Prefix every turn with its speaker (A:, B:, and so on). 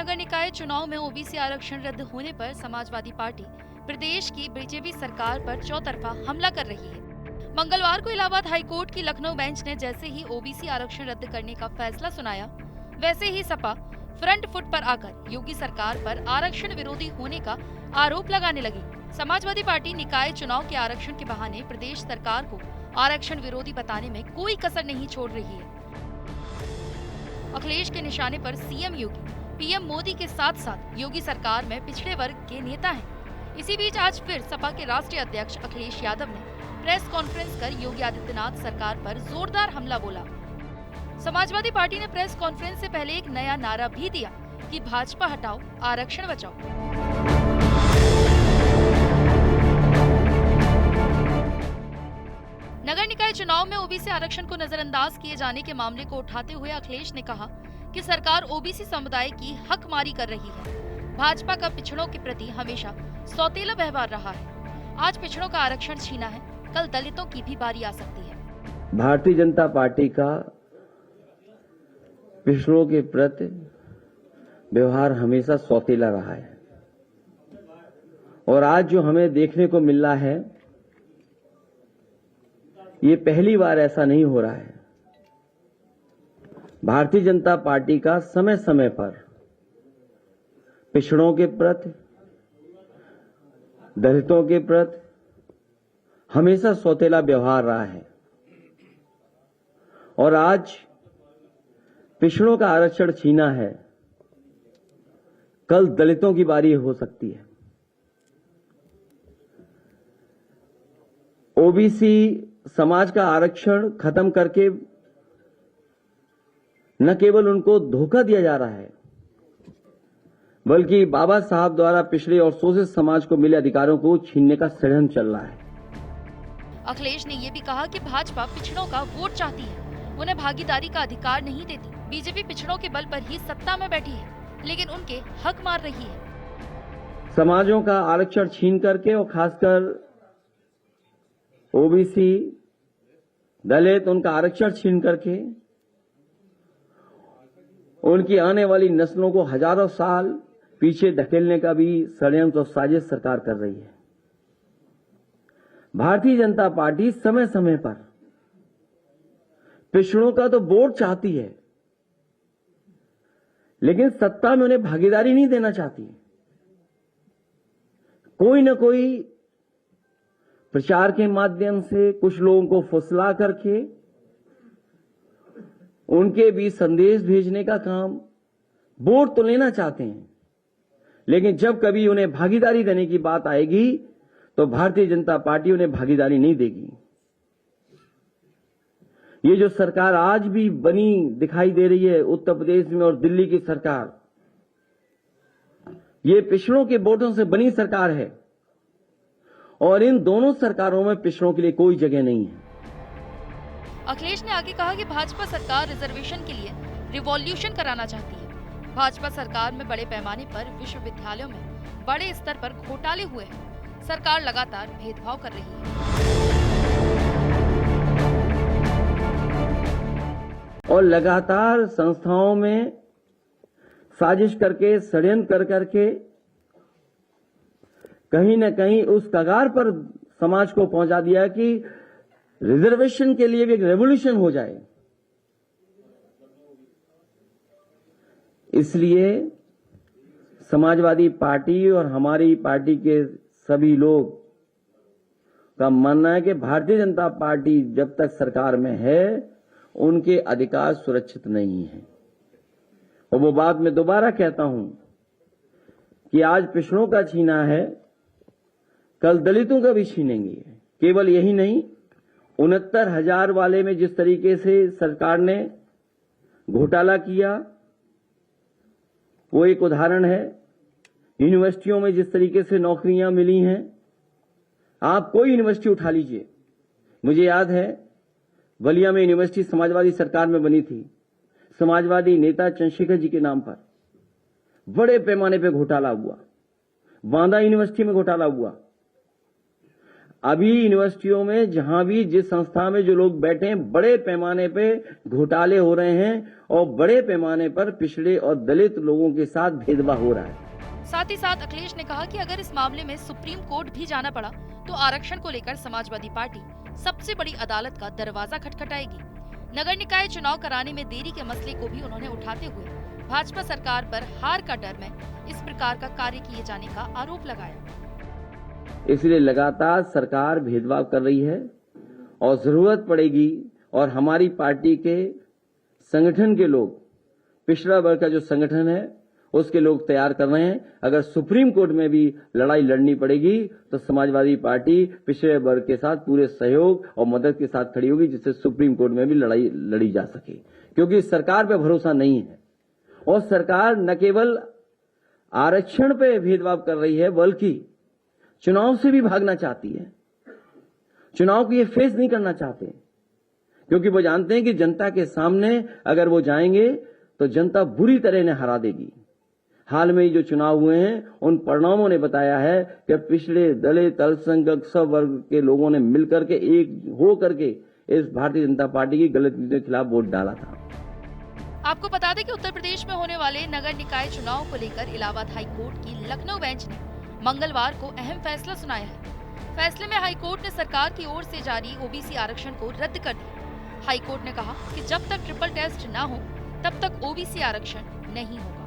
A: नगर निकाय चुनाव में ओबीसी आरक्षण रद्द होने पर समाजवादी पार्टी प्रदेश की बीजेपी सरकार पर चौतरफा हमला कर रही है। मंगलवार को इलाहाबाद हाईकोर्ट की लखनऊ बेंच ने जैसे ही ओबीसी आरक्षण रद्द करने का फैसला सुनाया, वैसे ही सपा फ्रंट फुट पर आकर योगी सरकार पर आरक्षण विरोधी होने का आरोप लगाने लगी। समाजवादी पार्टी निकाय चुनाव के आरक्षण के बहाने प्रदेश सरकार को आरक्षण विरोधी बताने में कोई कसर नहीं छोड़ रही है। अखिलेश के निशाने पर सीएम योगी, पीएम मोदी के साथ साथ योगी सरकार में पिछड़े वर्ग के नेता हैं। इसी बीच आज फिर सपा के राष्ट्रीय अध्यक्ष अखिलेश यादव ने प्रेस कॉन्फ्रेंस कर योगी आदित्यनाथ सरकार पर जोरदार हमला बोला। समाजवादी पार्टी ने प्रेस कॉन्फ्रेंस से पहले एक नया नारा भी दिया कि भाजपा हटाओ, आरक्षण बचाओ। नगर निकाय चुनाव में ओबीसी आरक्षण को नजरअंदाज किए जाने के मामले को उठाते हुए अखिलेश ने कहा कि सरकार ओबीसी समुदाय की हकमारी कर रही है। भाजपा का पिछड़ों के प्रति हमेशा सौतेला व्यवहार रहा है। आज पिछड़ों का आरक्षण छीना है, कल दलितों की भी बारी आ सकती है।
B: भारतीय जनता पार्टी का पिछड़ों के प्रति व्यवहार हमेशा सौतेला रहा है और आज जो हमें देखने को मिल रहा है, ये पहली बार ऐसा नहीं हो रहा है। भारतीय जनता पार्टी का समय समय पर पिछड़ों के प्रति, दलितों के प्रति हमेशा सौतेला व्यवहार रहा है और आज पिछड़ों का आरक्षण छीना है, कल दलितों की बारी हो सकती है। ओबीसी समाज का आरक्षण खत्म करके न केवल उनको धोखा दिया जा रहा है, बल्कि बाबा साहब द्वारा पिछड़े और शोषित समाज को मिले अधिकारों को छीनने का षड्यंत्र चल रहा है।
A: अखिलेश ने यह भी कहा कि भाजपा पिछड़ों का वोट चाहती है, उन्हें भागीदारी का अधिकार नहीं देती। बीजेपी पिछड़ों के बल पर ही सत्ता में बैठी है, लेकिन उनके हक मार रही है।
B: समाजों का आरक्षण छीन करके और खासकर ओबीसी, दलित, उनका आरक्षण छीन करके उनकी आने वाली नस्लों को हजारों साल पीछे धकेलने का भी षड्यंत्र और साजिश सरकार कर रही है। भारतीय जनता पार्टी समय समय पर पिछड़ों का तो वोट चाहती है, लेकिन सत्ता में उन्हें भागीदारी नहीं देना चाहती। कोई न कोई प्रचार के माध्यम से कुछ लोगों को फुसला करके उनके बीच संदेश भेजने का काम, वोट तो लेना चाहते हैं, लेकिन जब कभी उन्हें भागीदारी देने की बात आएगी तो भारतीय जनता पार्टी उन्हें भागीदारी नहीं देगी। ये जो सरकार आज भी बनी दिखाई दे रही है उत्तर प्रदेश में और दिल्ली की सरकार, ये पिछड़ों के वोटों से बनी सरकार है और इन दोनों सरकारों में पिछड़ों के लिए कोई जगह नहीं है।
A: अखिलेश ने आगे कहा कि भाजपा सरकार रिजर्वेशन के लिए रिवॉल्यूशन कराना चाहती है। भाजपा सरकार में बड़े पैमाने पर विश्वविद्यालयों में बड़े स्तर पर घोटाले हुए हैं। सरकार लगातार भेदभाव कर रही है
B: और लगातार संस्थाओं में साजिश करके, षड्यंत्र कर करके कहीं न कहीं उस कगार पर समाज को पहुंचा दिया कि रिजर्वेशन के लिए भी एक रेवोल्यूशन हो जाए। इसलिए समाजवादी पार्टी और हमारी पार्टी के सभी लोग का मानना है कि भारतीय जनता पार्टी जब तक सरकार में है, उनके अधिकार सुरक्षित नहीं है। और वो बात मैं दोबारा कहता हूं कि आज पिछड़ों का छीना है, कल दलितों का भी छीनेंगे। केवल यही नहीं, 69,000 वाले में जिस तरीके से सरकार ने घोटाला किया, वो एक उदाहरण है। यूनिवर्सिटियों में जिस तरीके से नौकरियां मिली हैं, आप कोई यूनिवर्सिटी उठा लीजिए। मुझे याद है बलिया में यूनिवर्सिटी समाजवादी सरकार में बनी थी, समाजवादी नेता चंद्रशेखर जी के नाम पर बड़े पैमाने पर घोटाला हुआ। बांदा यूनिवर्सिटी में घोटाला हुआ। अभी यूनिवर्सिटियों में जहां भी जिस संस्था में जो लोग बैठे हैं, बड़े पैमाने पे घोटाले हो रहे हैं और बड़े पैमाने पर पिछड़े और दलित लोगों के साथ भेदभाव हो रहा है।
A: साथ ही साथ अखिलेश ने कहा कि अगर इस मामले में सुप्रीम कोर्ट भी जाना पड़ा तो आरक्षण को लेकर समाजवादी पार्टी सबसे बड़ी अदालत का दरवाजा खटखटाएगी। नगर निकाय चुनाव कराने में देरी के मसले को भी उन्होंने उठाते हुए भाजपा सरकार पर हार का डर में इस प्रकार का कार्य किए जाने का आरोप लगाया।
B: इसलिए लगातार सरकार भेदभाव कर रही है और जरूरत पड़ेगी और हमारी पार्टी के संगठन के लोग, पिछड़ा वर्ग का जो संगठन है उसके लोग तैयार कर रहे हैं। अगर सुप्रीम कोर्ट में भी लड़ाई लड़नी पड़ेगी तो समाजवादी पार्टी पिछड़े वर्ग के साथ पूरे सहयोग और मदद के साथ खड़ी होगी, जिससे सुप्रीम कोर्ट में भी लड़ाई लड़ी जा सके। क्योंकि सरकार पे भरोसा नहीं है और सरकार न केवल आरक्षण पे भेदभाव कर रही है बल्कि चुनाव से भी भागना चाहती है। चुनाव को ये फेस नहीं करना चाहते क्योंकि वो जानते हैं कि जनता के सामने अगर वो जाएंगे तो जनता बुरी तरह इन्हें हरा देगी। हाल में जो चुनाव हुए हैं उन परिणामों ने बताया है कि पिछड़े दलित अल्पसंख्यक सब वर्ग के लोगों ने मिलकर के एक हो करके इस भारतीय जनता पार्टी की गलत नीतियों के खिलाफ वोट डाला था।
A: आपको बता दें कि उत्तर प्रदेश में होने वाले नगर निकाय चुनाव को लेकर इलाहाबाद हाई कोर्ट की लखनऊ बेंच ने मंगलवार को अहम फैसला सुनाया है। फैसले में हाई कोर्ट ने सरकार की ओर से जारी ओबीसी आरक्षण को रद्द कर दिया। हाई कोर्ट ने कहा कि जब तक ट्रिपल टेस्ट न हो तब तक ओबीसी आरक्षण नहीं होगा।